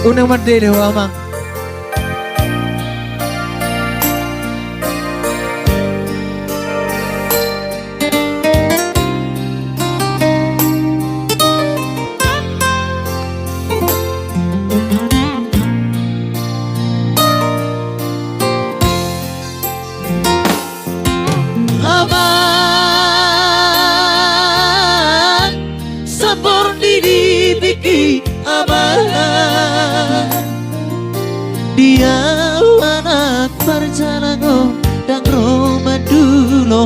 Unang mandele ho amang. Dia anak perjalanan dan romadulo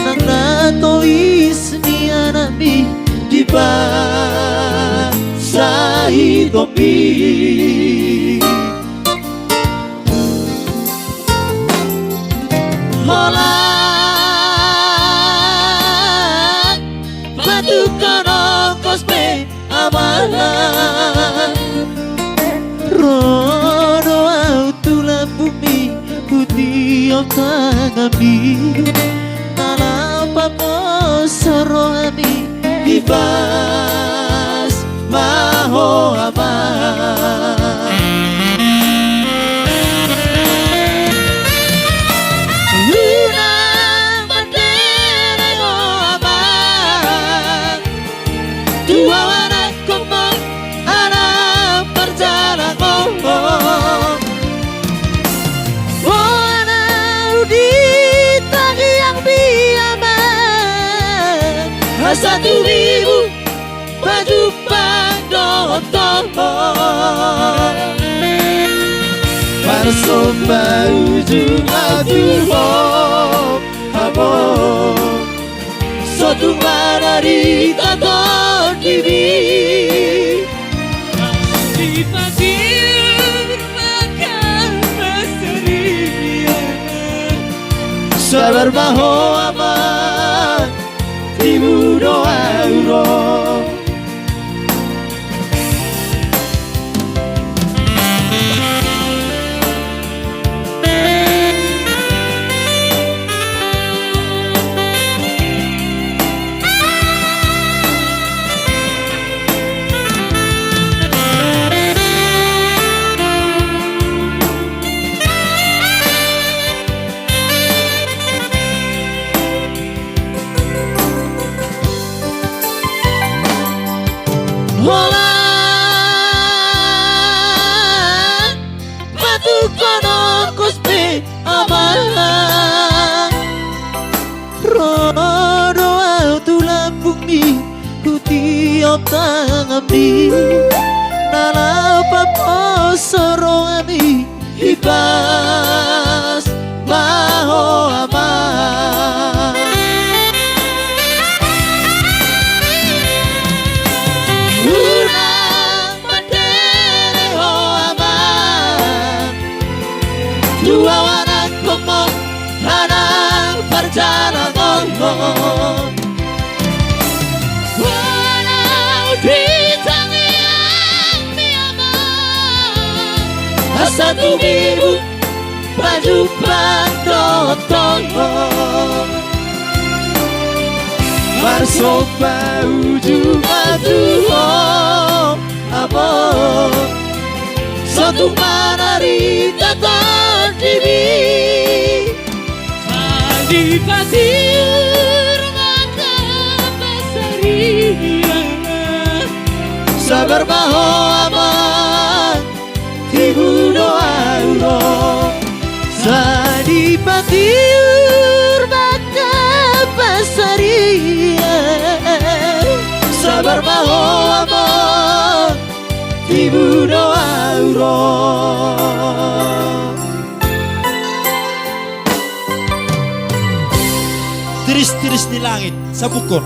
nang nato isni anami di basahi topi holat batu kono kospe amalan rono autula bumi putih otangami nalapa posoro ami ibas maho aman luna bandera ho aman dua anak komong anak perjalanan satu ribu baju pandoton Marso baju aduh amo satu marari taton divi di pasir makan berserian sabar baho aman ibu doa holan batu kono kuspe amalan rono autula bumi putih otangami nalapa posoro ami ibas maho aman dua anak komong anak perjalanan walau di tangan miaman satu biru baju pandoton Marso baju aduh amor satu manari taton divi di pasir maka pasarian sabar baho aman ibu doa sadi pasir maka pasarian sabar baho aman ibu doa Tiris-tiris di langit sa bukod